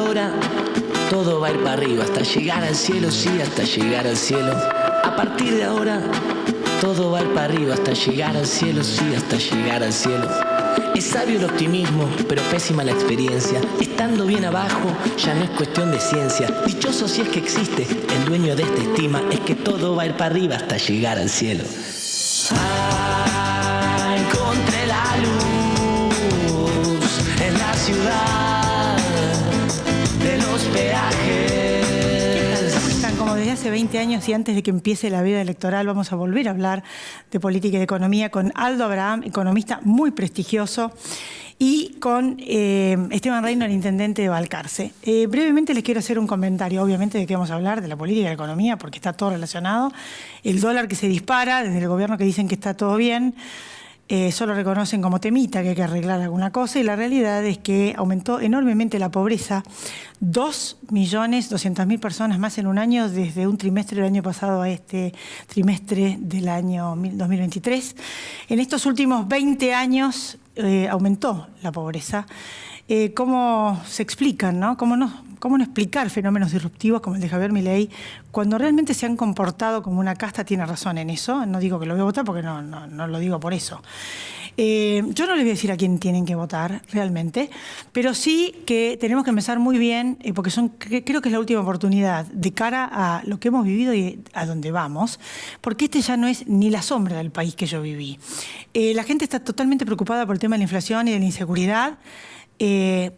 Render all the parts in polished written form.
ahora todo va a ir para arriba, hasta llegar al cielo, sí, hasta llegar al cielo. A partir de ahora todo va a ir para arriba, hasta llegar al cielo, sí, hasta llegar al cielo. Es sabio el optimismo, pero pésima la experiencia. Estando bien abajo, ya no es cuestión de ciencia. Dichoso si es que existe, el dueño de esta estima es que todo va a ir para arriba hasta llegar al cielo. Encontré la luz en la ciudad de los peajes. ¿Cómo están? Como desde hace 20 años y antes de que empiece la vida electoral, vamos a volver a hablar de política y de economía con Aldo Abraham, economista muy prestigioso, y con Esteban Reino, el intendente de Balcarce. Brevemente les quiero hacer un comentario, obviamente, de qué vamos a hablar, de la política y de la economía, porque está todo relacionado. El dólar que se dispara, desde el gobierno que dicen que está todo bien, solo reconocen como temita que hay que arreglar alguna cosa, y la realidad es que aumentó enormemente la pobreza, 2.200.000 personas más en un año, desde un trimestre del año pasado a este trimestre del año 2023. En estos últimos 20 años aumentó la pobreza. ¿Cómo se explican, no? ¿Cómo no explicar fenómenos disruptivos como el de Javier Milei cuando realmente se han comportado como una casta? Tiene razón en eso. No digo que lo voy a votar porque no lo digo por eso. Yo no les voy a decir a quién tienen que votar realmente, pero sí que tenemos que empezar muy bien, porque creo que es la última oportunidad de cara a lo que hemos vivido y a dónde vamos, porque este ya no es ni la sombra del país que yo viví. La gente está totalmente preocupada por el tema de la inflación y de la inseguridad,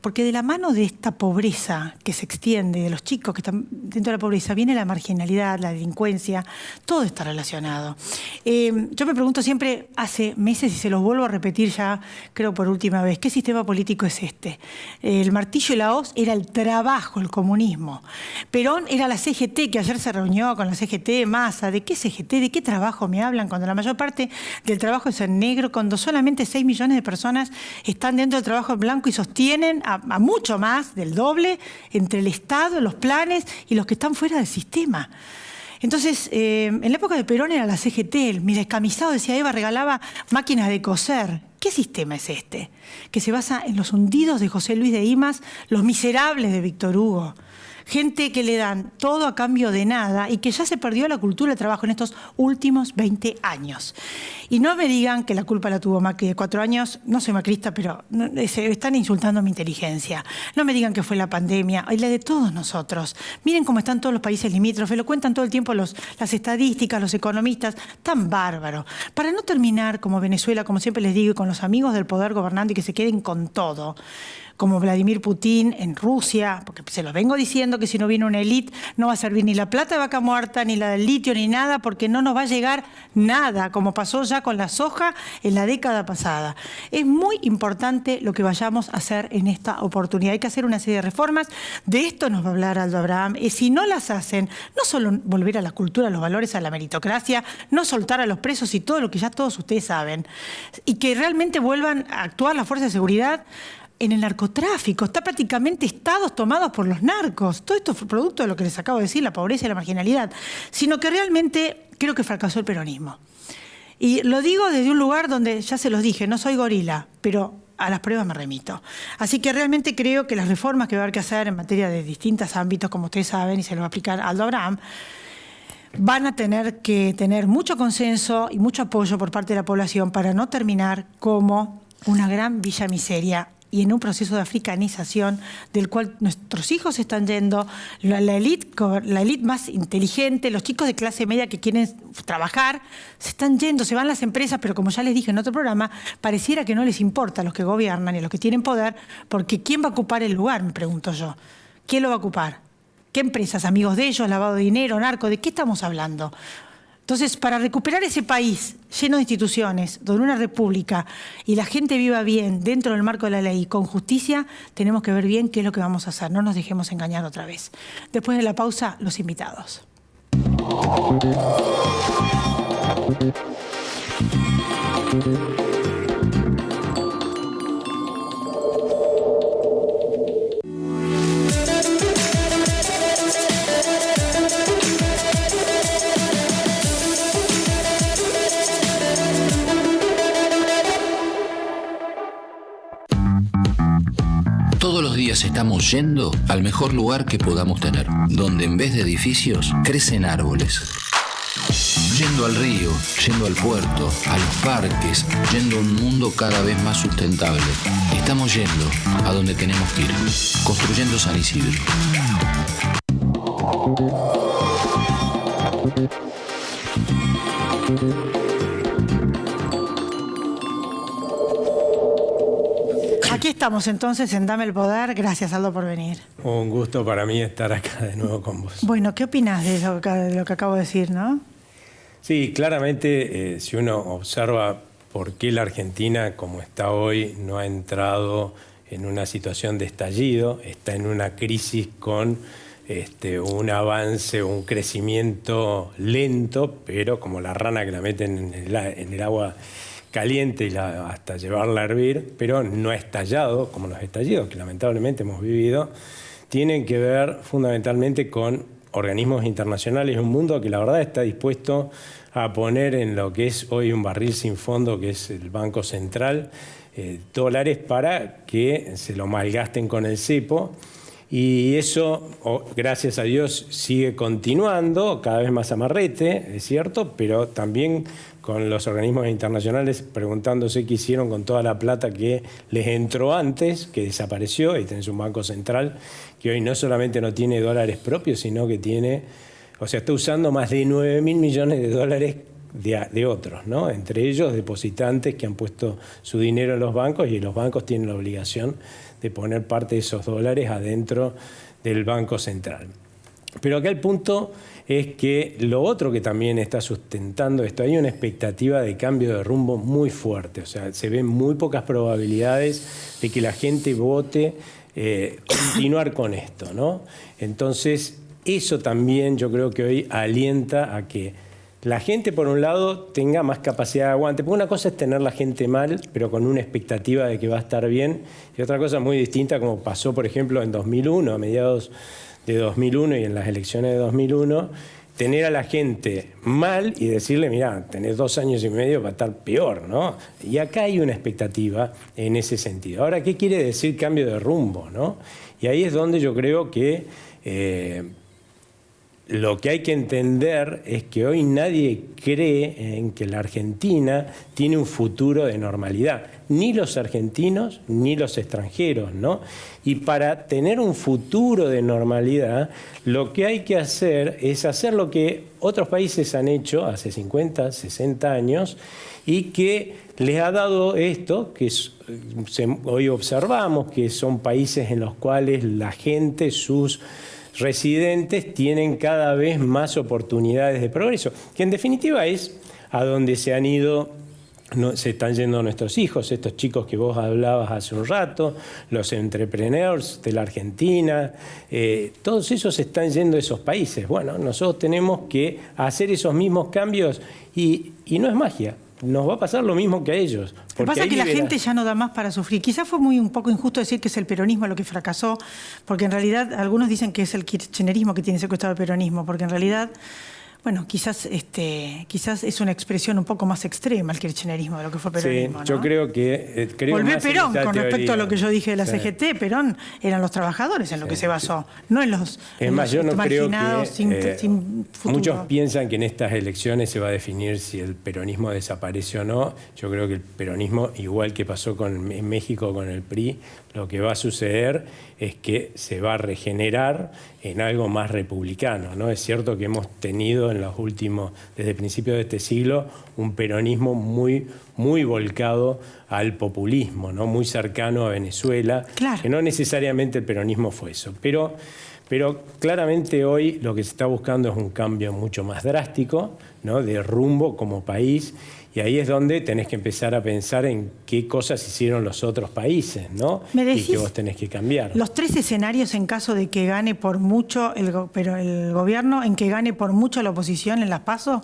porque de la mano de esta pobreza que se extiende, de los chicos que están dentro de la pobreza, viene la marginalidad, la delincuencia, todo está relacionado. Yo me pregunto siempre, hace meses, y se los vuelvo a repetir ya, creo por última vez, ¿qué sistema político es este? El martillo y la hoz era el trabajo, el comunismo. Perón era la CGT, que ayer se reunió con la CGT, Massa. ¿De qué CGT? ¿De qué trabajo me hablan? Cuando la mayor parte del trabajo es en negro, cuando solamente 6 millones de personas están dentro del trabajo en blanco y sostienen a mucho más del doble entre el Estado, los planes y los que están fuera del sistema. Entonces, en la época de Perón era la CGT, el descamisado, decía Eva, regalaba máquinas de coser. ¿Qué sistema es este? Que se basa en los hundidos de José Luis de Dimas, los miserables de Víctor Hugo. Gente que le dan todo a cambio de nada y que ya se perdió la cultura del trabajo en estos últimos 20 años. Y no me digan que la culpa la tuvo Macri de 4 años, no soy macrista, pero están insultando mi inteligencia. No me digan que fue la pandemia, y la de todos nosotros. Miren cómo están todos los países limítrofes, lo cuentan todo el tiempo las estadísticas, los economistas, tan bárbaro. Para no terminar como Venezuela, como siempre les digo, y con los amigos del poder gobernando y que se queden con todo, como Vladimir Putin en Rusia, porque se los vengo diciendo que si no viene una élite no va a servir ni la plata de vaca muerta, ni la del litio, ni nada, porque no nos va a llegar nada, como pasó ya con la soja en la década pasada. Es muy importante lo que vayamos a hacer en esta oportunidad. Hay que hacer una serie de reformas. De esto nos va a hablar Aldo Abraham. Y si no las hacen, no solo volver a la cultura, a los valores, a la meritocracia, no soltar a los presos y todo lo que ya todos ustedes saben, y que realmente vuelvan a actuar las fuerzas de seguridad en el narcotráfico. Está prácticamente estados tomados por los narcos. Todo esto fue producto de lo que les acabo de decir, la pobreza y la marginalidad. Sino que realmente creo que fracasó el peronismo. Y lo digo desde un lugar donde, ya se los dije, no soy gorila, pero a las pruebas me remito. Así que realmente creo que las reformas que va a haber que hacer en materia de distintos ámbitos, como ustedes saben, y se lo va a aplicar Aldo Abraham, van a tener que tener mucho consenso y mucho apoyo por parte de la población para no terminar como una gran villa miseria y en un proceso de africanización del cual nuestros hijos están yendo, la élite más inteligente, los chicos de clase media que quieren trabajar, se están yendo, se van las empresas, pero como ya les dije en otro programa, pareciera que no les importa a los que gobiernan y a los que tienen poder, porque ¿quién va a ocupar el lugar? Me pregunto yo. ¿Quién lo va a ocupar? ¿Qué empresas? ¿Amigos de ellos? ¿Lavado de dinero? ¿Narco? ¿De qué estamos hablando? Entonces, para recuperar ese país lleno de instituciones, donde una república y la gente viva bien dentro del marco de la ley y con justicia, tenemos que ver bien qué es lo que vamos a hacer. No nos dejemos engañar otra vez. Después de la pausa, los invitados. días estamos yendo al mejor lugar que podamos tener, donde en vez de edificios crecen árboles. Yendo al río, yendo al puerto, a los parques, yendo a un mundo cada vez más sustentable. Estamos yendo a donde tenemos que ir, construyendo San Isidro. Aquí estamos entonces en Dame el Poder. Gracias, Aldo, por venir. Un gusto para mí estar acá de nuevo con vos. Bueno, ¿qué opinas de lo que acabo de decir, no? Sí, claramente, si uno observa por qué la Argentina, como está hoy, no ha entrado en una situación de estallido, está en una crisis con un avance, un crecimiento lento, pero como la rana que la meten en el agua caliente hasta llevarla a hervir, pero no ha estallado, como los estallidos que lamentablemente hemos vivido, tienen que ver fundamentalmente con organismos internacionales, un mundo que la verdad está dispuesto a poner en lo que es hoy un barril sin fondo, que es el Banco Central, dólares para que se lo malgasten con el cepo. Y eso, gracias a Dios, sigue continuando, cada vez más amarrete, es cierto, pero también con los organismos internacionales preguntándose qué hicieron con toda la plata que les entró antes, que desapareció, y tenés un Banco Central que hoy no solamente no tiene dólares propios, sino que tiene, está usando más de 9.000 millones de dólares de otros, ¿no? Entre ellos depositantes que han puesto su dinero en los bancos, y los bancos tienen la obligación de poner parte de esos dólares adentro del Banco Central. Pero acá el punto es que lo otro que también está sustentando esto, hay una expectativa de cambio de rumbo muy fuerte, se ven muy pocas probabilidades de que la gente vote continuar con esto, ¿no? Entonces, eso también yo creo que hoy alienta a que la gente, por un lado, tenga más capacidad de aguante. Porque una cosa es tener la gente mal, pero con una expectativa de que va a estar bien. Y otra cosa muy distinta, como pasó, por ejemplo, en 2001, a mediados de 2001 y en las elecciones de 2001, tener a la gente mal y decirle, mirá, tenés 2 años y medio para estar peor, ¿no? Y acá hay una expectativa en ese sentido. Ahora, ¿qué quiere decir cambio de rumbo, no? Y ahí es donde yo creo que lo que hay que entender es que hoy nadie cree en que la Argentina tiene un futuro de normalidad, ni los argentinos ni los extranjeros, ¿no? Y para tener un futuro de normalidad, lo que hay que hacer es hacer lo que otros países han hecho hace 50, 60 años y que les ha dado esto, que hoy observamos que son países en los cuales la gente, sus residentes tienen cada vez más oportunidades de progreso, que en definitiva es a donde se están yendo nuestros hijos, estos chicos que vos hablabas hace un rato, los entrepreneurs de la Argentina, todos esos están yendo a esos países. Bueno, nosotros tenemos que hacer esos mismos cambios y no es magia. Nos va a pasar lo mismo que a ellos. Lo que pasa es que la gente ya no da más para sufrir. Quizás fue un poco injusto decir que es el peronismo lo que fracasó, porque en realidad algunos dicen que es el kirchnerismo que tiene secuestrado el peronismo, porque en realidad, bueno, quizás es una expresión un poco más extrema el kirchnerismo de lo que fue peronismo, sí, ¿no? Yo creo que... Volvió Perón con respecto a lo que yo dije de la CGT. Perón eran los trabajadores en lo que se basó, no en los marginados sin futuro. Muchos piensan que en estas elecciones se va a definir si el peronismo desaparece o no. Yo creo que el peronismo, igual que pasó en México con el PRI, lo que va a suceder es que se va a regenerar en algo más republicano, ¿no? Es cierto que hemos tenido en los últimos, desde principios de este siglo, un peronismo muy, muy volcado al populismo, ¿no? Muy cercano a Venezuela, claro, que no necesariamente el peronismo fue eso. Pero claramente hoy lo que se está buscando es un cambio mucho más drástico, ¿no? De rumbo como país. Y ahí es donde tenés que empezar a pensar en qué cosas hicieron los otros países, ¿no? Y que vos tenés que cambiar. Los 3 escenarios en caso de que gane por mucho el gobierno, en que gane por mucho la oposición en las PASO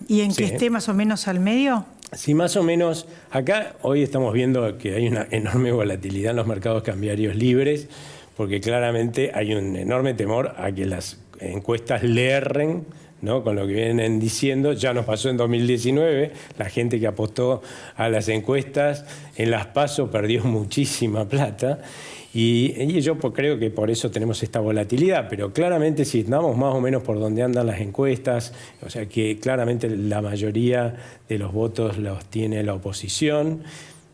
y en que esté más o menos al medio. Sí, más o menos. Acá hoy estamos viendo que hay una enorme volatilidad en los mercados cambiarios libres, porque claramente hay un enorme temor a que las encuestas le erren, ¿no? Con lo que vienen diciendo. Ya nos pasó en 2019, la gente que apostó a las encuestas en las PASO perdió muchísima plata. Y yo creo que por eso tenemos esta volatilidad, pero claramente si andamos más o menos por donde andan las encuestas, o sea que claramente la mayoría de los votos los tiene la oposición.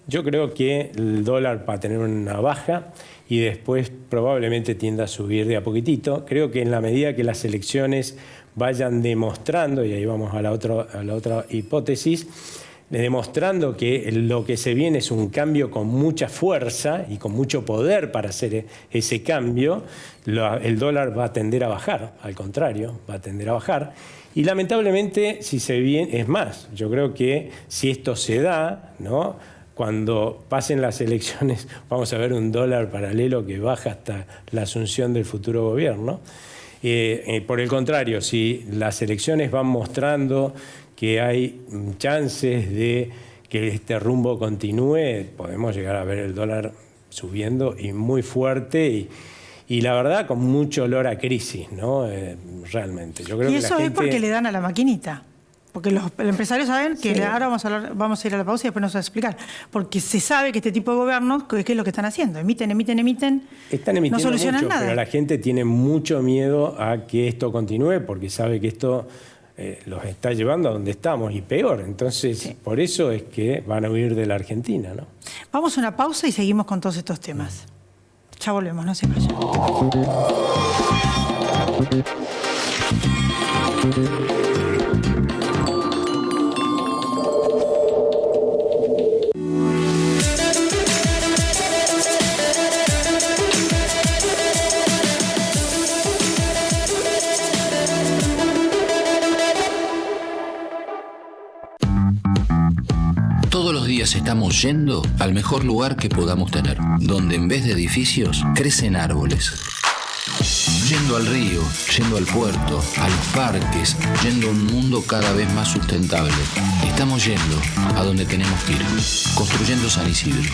Yo creo que el dólar va a tener una baja y después probablemente tienda a subir de a poquitito. Creo que en la medida que las elecciones vayan demostrando, y ahí vamos a la otra hipótesis, demostrando que lo que se viene es un cambio con mucha fuerza y con mucho poder para hacer ese cambio, el dólar va a tender a bajar, al contrario, va a tender a bajar. Y lamentablemente, si se viene, es más, yo creo que si esto se da, ¿no? Cuando pasen las elecciones vamos a ver un dólar paralelo que baja hasta la asunción del futuro gobierno. Por el contrario, si las elecciones van mostrando que hay chances de que este rumbo continúe, podemos llegar a ver el dólar subiendo y muy fuerte y la verdad con mucho olor a crisis, ¿no? Realmente. Yo creo y que eso la es gente... porque le dan a la maquinita. Porque los empresarios saben que Sí. ahora vamos a ir a la pausa y después nos va a explicar. Porque se sabe que este tipo de gobiernos, ¿qué es lo que están haciendo? Emiten, Están emitiendo no solucionan mucho, nada. pero la gente tiene mucho miedo a que esto continúe porque sabe que esto los está llevando a donde estamos y peor. Entonces, Sí. por eso es que van a huir de la Argentina, ¿no? Vamos a una pausa y seguimos con todos estos temas. Ya volvemos, no se vayan. Todos los días estamos yendo al mejor lugar que podamos tener, donde en vez de edificios crecen árboles. Yendo al río, yendo al puerto, a los parques, yendo a un mundo cada vez más sustentable. Estamos yendo a donde tenemos que ir, construyendo San Isidro.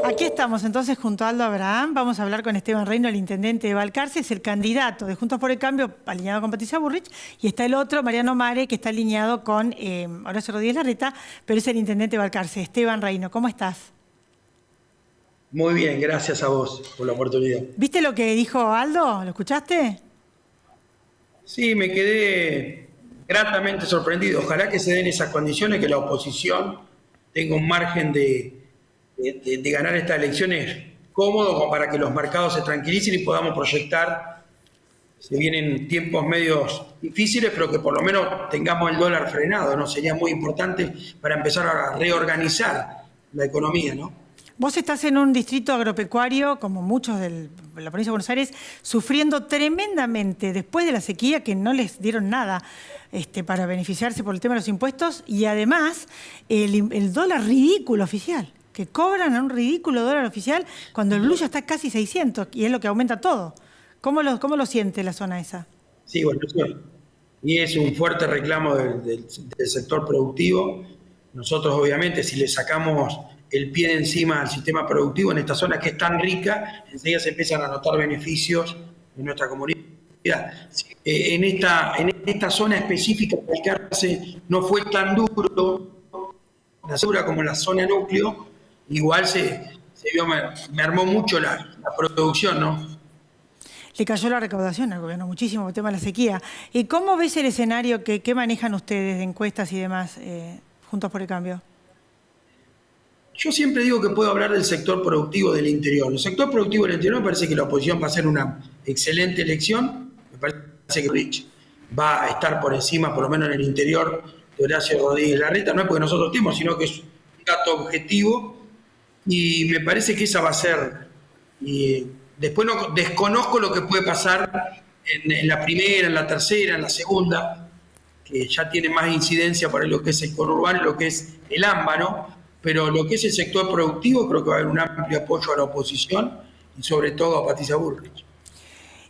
Aquí estamos entonces junto a Aldo Abraham. Vamos a hablar con Esteban Reino, el intendente de Balcarce. Es el candidato de Juntos por el Cambio, alineado con Patricia Bullrich. Y está el otro, Mariano Mare, que está alineado con Horacio Rodríguez Larreta, pero es el intendente de Balcarce. Esteban Reino, ¿cómo estás? Muy bien, gracias a vos por la oportunidad. ¿Viste lo que dijo Aldo? ¿Lo escuchaste? Sí, me quedé gratamente sorprendido. Ojalá que se den esas condiciones, que la oposición tenga un margen de ganar estas elecciones cómodo como para que los mercados se tranquilicen y podamos proyectar. Se vienen tiempos medios difíciles, pero que por lo menos tengamos el dólar frenado, ¿no? Sería muy importante para empezar a reorganizar la economía, ¿no? Vos estás en un distrito agropecuario, como muchos de la provincia de Buenos Aires, sufriendo tremendamente después de la sequía, que no les dieron nada para beneficiarse por el tema de los impuestos, y además el dólar ridículo oficial, que cobran a un ridículo dólar oficial cuando el blue ya está casi 600, y es lo que aumenta todo. ¿Cómo lo siente la zona esa? Sí, bueno, y es un fuerte reclamo del sector productivo. Nosotros, obviamente, si le sacamos el pie de encima al sistema productivo en esta zona que es tan rica, enseguida se empiezan a notar beneficios en nuestra comunidad. En esta zona específica, el Balcarce no fue tan duro, como la zona núcleo, igual se vio, me armó mucho la producción, ¿no? Le cayó la recaudación al gobierno muchísimo por el tema de la sequía. ¿Y cómo ves el escenario que manejan ustedes de encuestas y demás, Juntos por el Cambio? Yo siempre digo que puedo hablar del sector productivo del interior. El sector productivo del interior me parece que la oposición va a hacer una excelente elección. Me parece que Rich va a estar por encima, por lo menos en el interior, de Horacio Rodríguez Larreta. No es porque nosotros estemos, sino que es un dato objetivo. Y me parece que esa va a ser... después desconozco lo que puede pasar en la primera, en la tercera, en la segunda, que ya tiene más incidencia para lo que es el conurbano y lo que es el AMBA, ¿no? Pero lo que es el sector productivo, creo que va a haber un amplio apoyo a la oposición y sobre todo a Patricia Bullrich.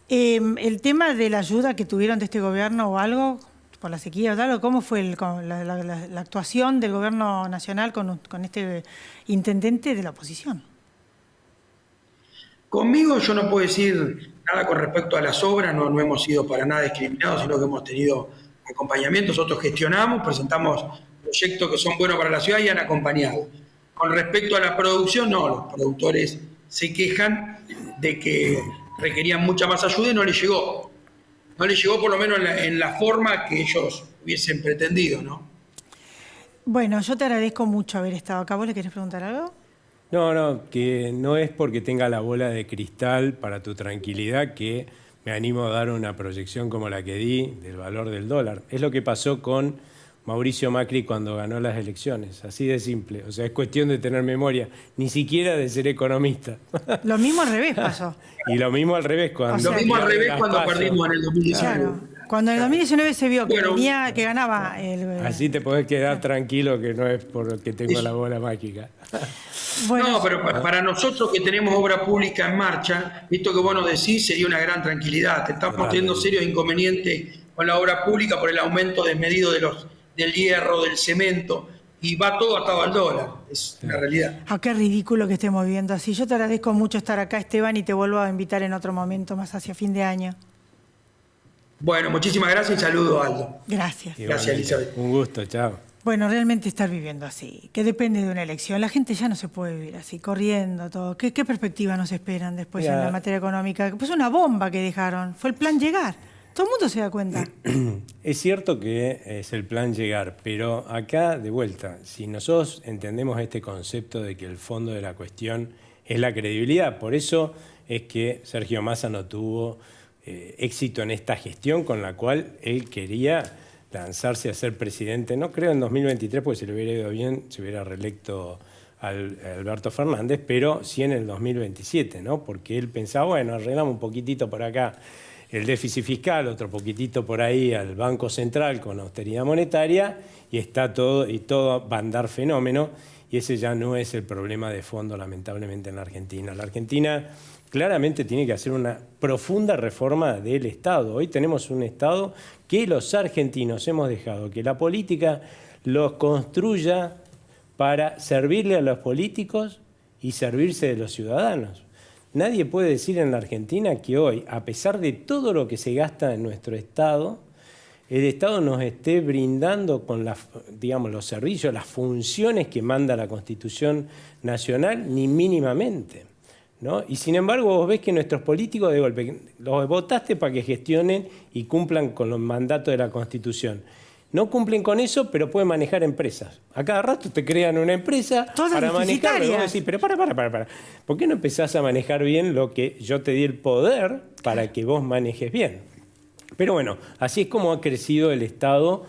El tema de la ayuda que tuvieron de este gobierno o algo, por la sequía o tal? ¿Cómo fue la actuación del gobierno nacional con este intendente de la oposición? Conmigo yo no puedo decir nada con respecto a las obras, no hemos sido para nada discriminados, sino que hemos tenido acompañamiento, nosotros gestionamos, presentamos proyectos que son buenos para la ciudad y han acompañado. Con respecto a la producción, no, los productores se quejan de que requerían mucha más ayuda y no les llegó. No les llegó por lo menos en la forma que ellos hubiesen pretendido, ¿no? Bueno, yo te agradezco mucho haber estado acá. ¿Vos le querés preguntar algo? No, que no es porque tenga la bola de cristal para tu tranquilidad que me animo a dar una proyección como la que di del valor del dólar. Es lo que pasó con Mauricio Macri cuando ganó las elecciones, así de simple. O sea, es cuestión de tener memoria, ni siquiera de ser economista. Lo mismo al revés pasó. Y lo mismo al revés cuando... Lo mismo al revés cuando perdimos en el 2019. Claro. Cuando en el 2019 se vio que, que ganaba Así te podés quedar tranquilo que no es porque tengo la bola mágica. Bueno, no, pero para nosotros que tenemos obra pública en marcha, esto que vos nos decís sería una gran tranquilidad. Estamos teniendo serios inconvenientes con la obra pública por el aumento desmedido del hierro, del cemento, y va todo atado al dólar. Es una realidad. Qué ridículo que estemos viviendo así. Yo te agradezco mucho estar acá, Esteban, y te vuelvo a invitar en otro momento más hacia fin de año. Bueno, muchísimas gracias y saludo, Aldo. Gracias. Gracias, Elizabeth. Un gusto, chao. Bueno, realmente estar viviendo así, que depende de una elección. La gente ya no se puede vivir así, corriendo todo. ¿Qué perspectivas nos esperan después en la materia económica? Pues una bomba que dejaron. Fue el plan llegar. Todo el mundo se da cuenta. Es cierto que es el plan llegar, pero acá, de vuelta, si nosotros entendemos este concepto de que el fondo de la cuestión es la credibilidad, por eso es que Sergio Massa no tuvo éxito en esta gestión con la cual él quería lanzarse a ser presidente, no creo en 2023, porque si le hubiera ido bien, se hubiera reelecto a Alberto Fernández, pero sí en el 2027, ¿no? Porque él pensaba, bueno, arreglamos un poquitito por acá el déficit fiscal, otro poquitito por ahí al Banco Central con austeridad monetaria, y está todo, y todo va a andar fenómeno, y ese ya no es el problema de fondo, lamentablemente, en la Argentina. La Argentina claramente tiene que hacer una profunda reforma del Estado. Hoy tenemos un Estado que los argentinos hemos dejado que la política los construya para servirle a los políticos y servirse de los ciudadanos. Nadie puede decir en la Argentina que hoy, a pesar de todo lo que se gasta en nuestro Estado, el Estado nos esté brindando con los servicios, las funciones que manda la Constitución Nacional, ni mínimamente, ¿no? Y sin embargo vos ves que nuestros políticos de golpe los votaste para que gestionen y cumplan con los mandatos de la Constitución. No cumplen con eso, pero pueden manejar empresas. A cada rato te crean una empresa para manejarlo. Y vos decís, pero para. ¿Por qué no empezás a manejar bien lo que yo te di el poder para que vos manejes bien? Pero bueno, así es como ha crecido el Estado,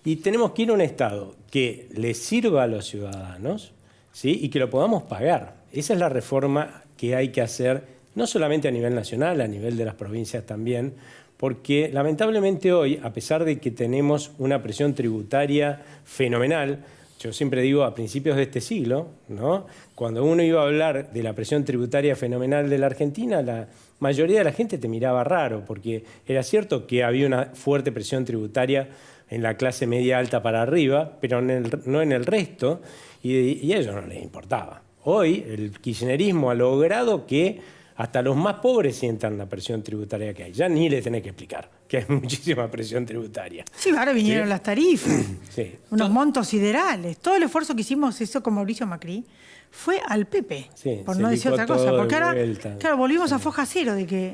y tenemos que ir a un Estado que le sirva a los ciudadanos, ¿sí? Y que lo podamos pagar. Esa es la reforma que hay que hacer, no solamente a nivel nacional, a nivel de las provincias también, porque lamentablemente hoy, a pesar de que tenemos una presión tributaria fenomenal, yo siempre digo a principios de este siglo, ¿no? Cuando uno iba a hablar de la presión tributaria fenomenal de la Argentina, la mayoría de la gente te miraba raro, porque era cierto que había una fuerte presión tributaria en la clase media alta para arriba, pero no en el resto, y a ellos no les importaba. Hoy el kirchnerismo ha logrado que hasta los más pobres sientan la presión tributaria que hay. Ya ni les tenés que explicar que hay muchísima presión tributaria. Sí, ahora vinieron las tarifas, sí. Unos montos siderales. Todo el esfuerzo que hicimos eso con Mauricio Macri fue al PP, sí, por no decir otra cosa. Porque ahora, claro, volvimos a foja cero de que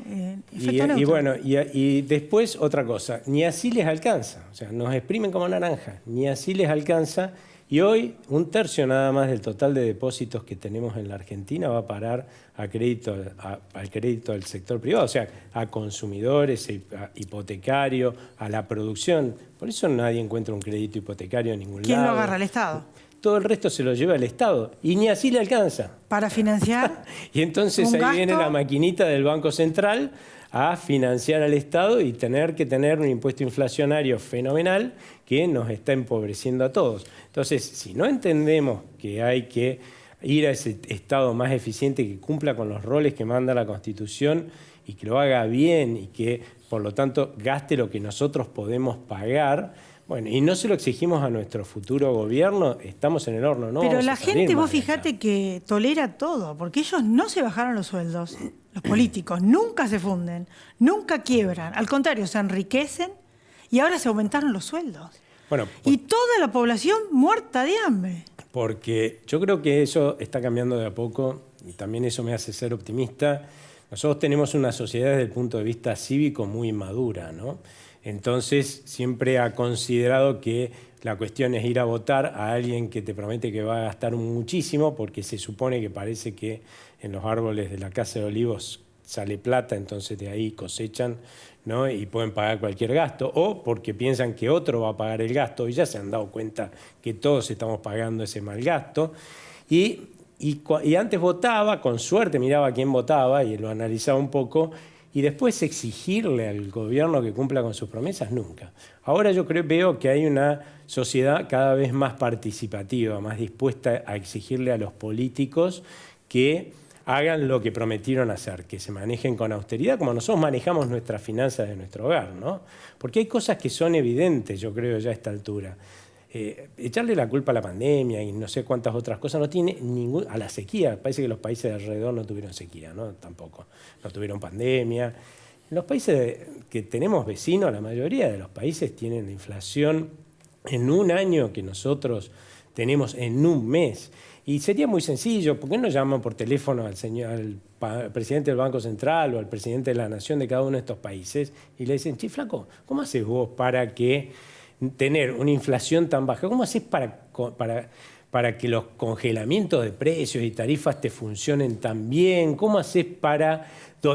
efecto neutro. Y bueno, y después otra cosa, ni así les alcanza. O sea, nos exprimen como naranja, ni así les alcanza. Y hoy 1/3 nada más del total de depósitos que tenemos en la Argentina va a parar al crédito del sector privado, o sea, a consumidores, a hipotecario, a la producción. Por eso nadie encuentra un crédito hipotecario en ningún lado. ¿Quién lo agarra? ¿El Estado? Todo el resto se lo lleva el Estado y ni así le alcanza. ¿Para financiar? Y entonces ahí viene la maquinita del Banco Central a financiar al Estado y tener que tener un impuesto inflacionario fenomenal que nos está empobreciendo a todos. Entonces, si no entendemos que hay que ir a ese Estado más eficiente que cumpla con los roles que manda la Constitución y que lo haga bien y que, por lo tanto, gaste lo que nosotros podemos pagar, Bueno, y no se lo exigimos a nuestro futuro gobierno, estamos en el horno, ¿no? Pero vamos la a salir gente, más vos de acá. fijate que tolera todo, porque ellos no se bajaron los sueldos, los políticos, nunca se funden, nunca quiebran, al contrario, se enriquecen y ahora se aumentaron los sueldos. Bueno, Y toda la población muerta de hambre. porque yo creo que eso está cambiando de a poco y también eso me hace ser optimista. Nosotros tenemos una sociedad desde el punto de vista cívico muy madura, ¿no? Entonces siempre ha considerado que la cuestión es ir a votar a alguien que te promete que va a gastar muchísimo, porque se supone que parece que en los árboles de la Casa de Olivos sale plata, entonces de ahí cosechan, ¿no? Y pueden pagar cualquier gasto, o porque piensan que otro va a pagar el gasto y ya se han dado cuenta que todos estamos pagando ese mal gasto. Y antes votaba, con suerte miraba a quién votaba y lo analizaba un poco, y después exigirle al gobierno que cumpla con sus promesas, nunca. Ahora yo veo que hay una sociedad cada vez más participativa, más dispuesta a exigirle a los políticos que hagan lo que prometieron hacer, que se manejen con austeridad, como nosotros manejamos nuestras finanzas de nuestro hogar, ¿no? Porque hay cosas que son evidentes, yo creo, ya a esta altura. Echarle la culpa a la pandemia y no sé cuántas otras cosas no tiene a la sequía. Parece que los países de alrededor no tuvieron sequía, ¿no? Tampoco. No tuvieron pandemia. En los países que tenemos vecinos, la mayoría de los países tienen inflación en un año que nosotros tenemos en un mes. Y sería muy sencillo, ¿por qué no llaman por teléfono al presidente del Banco Central o al presidente de la Nación de cada uno de estos países y le dicen, che, flaco, ¿cómo haces vos para tener una inflación tan baja? ¿Cómo haces para que los congelamientos de precios y tarifas te funcionen tan bien? ¿Cómo haces para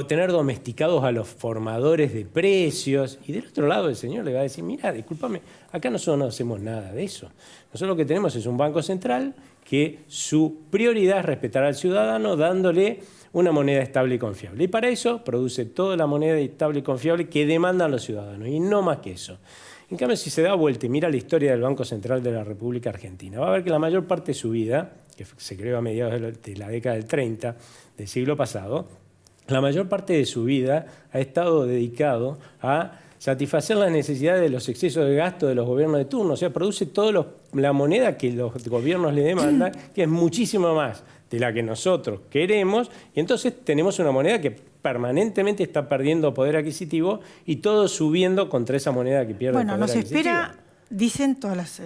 tener domesticados a los formadores de precios? Y del otro lado el señor le va a decir, mira, discúlpame, acá nosotros no hacemos nada de eso. Nosotros lo que tenemos es un Banco Central que su prioridad es respetar al ciudadano dándole una moneda estable y confiable. Y para eso produce toda la moneda estable y confiable que demandan los ciudadanos, y no más que eso. En cambio, si se da vuelta y mira la historia del Banco Central de la República Argentina, va a ver que la mayor parte de su vida, que se creó a mediados de la década del 30 del siglo pasado, la mayor parte de su vida ha estado dedicado a satisfacer las necesidades de los excesos de gasto de los gobiernos de turno. O sea, produce toda la moneda que los gobiernos le demandan, que es muchísimo más de la que nosotros queremos, y entonces tenemos una moneda que permanentemente está perdiendo poder adquisitivo y todo subiendo contra esa moneda que pierde poder adquisitivo. Bueno, nos espera, dicen todas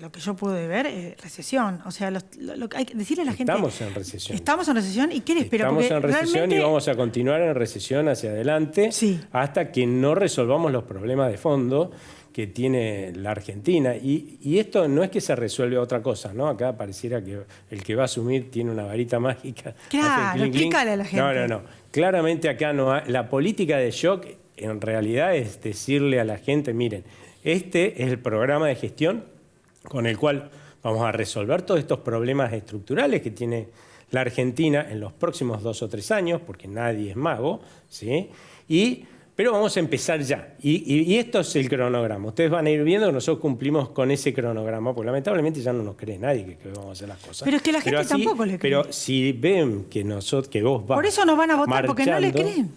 lo que yo pude ver, recesión. O sea, lo que hay que decirle a la gente... Estamos en recesión. Estamos en recesión, ¿y qué le espera? Estamos Porque en recesión realmente... y vamos a continuar en recesión hacia adelante, sí, hasta que no resolvamos los problemas de fondo que tiene la Argentina. Y esto no es que se resuelve otra cosa, ¿no? Acá pareciera que el que va a asumir tiene una varita mágica. Claro, explícale a la gente. No. Claramente acá no hay... La política de shock en realidad es decirle a la gente, miren, este es el programa de gestión con el cual vamos a resolver todos estos problemas estructurales que tiene la Argentina en los próximos 2 o 3 años, porque nadie es mago, ¿sí? Pero vamos a empezar ya. Y esto es el cronograma. Ustedes van a ir viendo que nosotros cumplimos con ese cronograma, porque lamentablemente ya no nos cree nadie que vamos a hacer las cosas. Pero es que la gente tampoco le cree. Pero si ven que vos vas por eso nos van a votar, marchando, porque no le creen.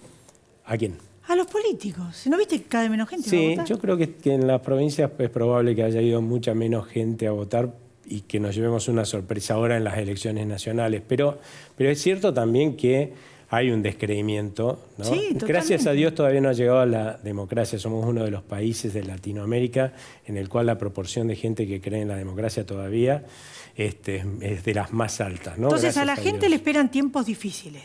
¿A quién? A los políticos. ¿No viste que cada vez menos gente va a Sí, votar? yo creo que en las provincias es probable que haya ido mucha menos gente a votar y que nos llevemos una sorpresa ahora en las elecciones nacionales. Pero es cierto también que hay un descreimiento, ¿no? Sí, totalmente. Gracias a Dios todavía no ha llegado a la democracia. Somos uno de los países de Latinoamérica en el cual la proporción de gente que cree en la democracia todavía es de las más altas, ¿no? Entonces Gracias a la gente Dios. le esperan tiempos difíciles.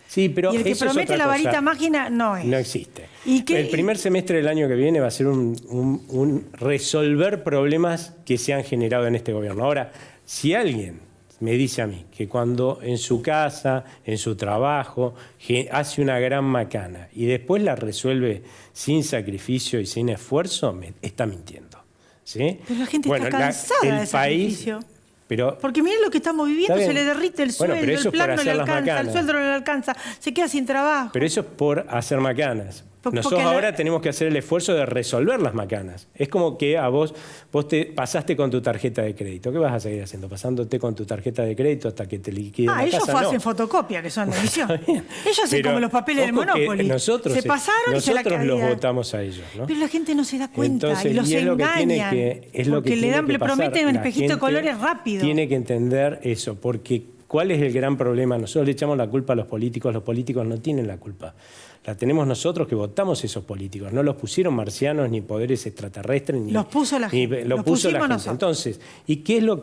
Sí, pero Y el que eso es promete otra la cosa. varita mágica no es. No existe. ¿Y qué? El primer semestre del año que viene va a ser un resolver problemas que se han generado en este gobierno. Ahora, si alguien me dice a mí que cuando en su casa, en su trabajo, hace una gran macana y después la resuelve sin sacrificio y sin esfuerzo, me está mintiendo. ¿Sí? Pero la gente está cansada de sacrificio. Porque miren lo que estamos viviendo, se le derrite el sueldo, el plan no le alcanza, el sueldo no le alcanza, se queda sin trabajo. Pero eso es por hacer macanas. Nosotros ahora tenemos que hacer el esfuerzo de resolver las macanas. Es como que a vos te pasaste con tu tarjeta de crédito. ¿Qué vas a seguir haciendo? Pasándote con tu tarjeta de crédito hasta que te liquiden la ellos casa. hacen fotocopia, que son la emisión. Ellos hacen como los papeles del Monopoly. Nosotros los votamos a ellos, ¿no? Pero la gente no se da cuenta. Entonces, y los engañan. Porque le prometen un espejito de colores rápido. Tiene que entender eso, porque ¿cuál es el gran problema? Nosotros le echamos la culpa a los políticos no tienen la culpa. La tenemos nosotros que votamos esos políticos. No los pusieron marcianos, ni poderes extraterrestres, ni... Los puso la gente. Los puso la gente. Nosotros. Entonces,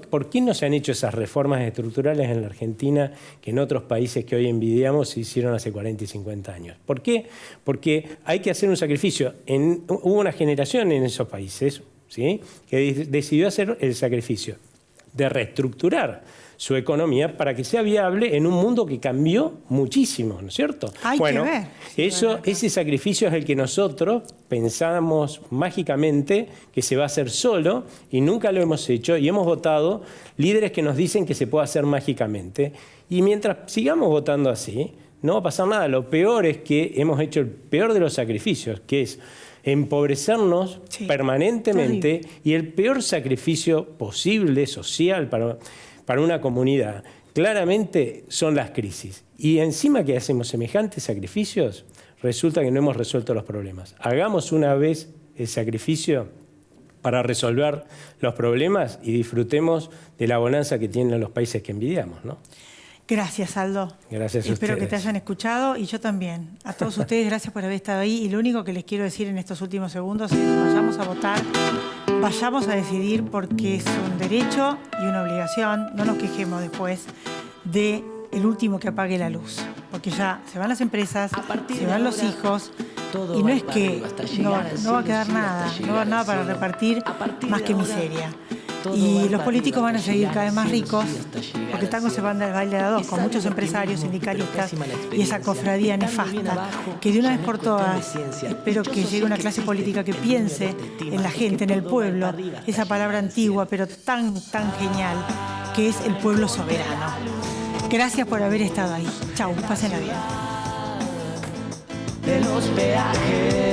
¿por qué no se han hecho esas reformas estructurales en la Argentina que en otros países que hoy envidiamos se hicieron hace 40 y 50 años? ¿Por qué? Porque hay que hacer un sacrificio. Hubo una generación en esos países, ¿sí?, que decidió hacer el sacrificio de reestructurar su economía para que sea viable en un mundo que cambió muchísimo, ¿no es cierto? Hay que ver. Ese sacrificio es el que nosotros pensamos mágicamente que se va a hacer solo y nunca lo hemos hecho y hemos votado líderes que nos dicen que se puede hacer mágicamente. Y mientras sigamos votando así, no va a pasar nada. Lo peor es que hemos hecho el peor de los sacrificios, que es empobrecernos permanentemente, y el peor sacrificio posible social para una comunidad, claramente son las crisis. Y encima que hacemos semejantes sacrificios, resulta que no hemos resuelto los problemas. Hagamos una vez el sacrificio para resolver los problemas y disfrutemos de la bonanza que tienen los países que envidiamos, ¿no? Gracias, Aldo. Gracias a Espero ustedes. que te hayan escuchado y yo también. A todos ustedes, gracias por haber estado ahí. Y lo único que les quiero decir en estos últimos segundos es: vayamos a votar, vayamos a decidir, porque es un derecho y una obligación. No nos quejemos después de el último que apague la luz, porque ya se van las empresas, se van los hijos, y no es que no va a quedar nada, no va a haber nada para repartir más que miseria. Y los políticos van a seguir cada vez más ricos, porque el tango se va a baile a dos, con muchos empresarios, sindicalistas y esa cofradía nefasta, que de una vez por todas espero que llegue una clase política que piense en la gente, en el pueblo, esa palabra antigua pero tan genial, que es el pueblo soberano. Gracias por haber estado ahí. Chau, pásenla bien. De los peajes.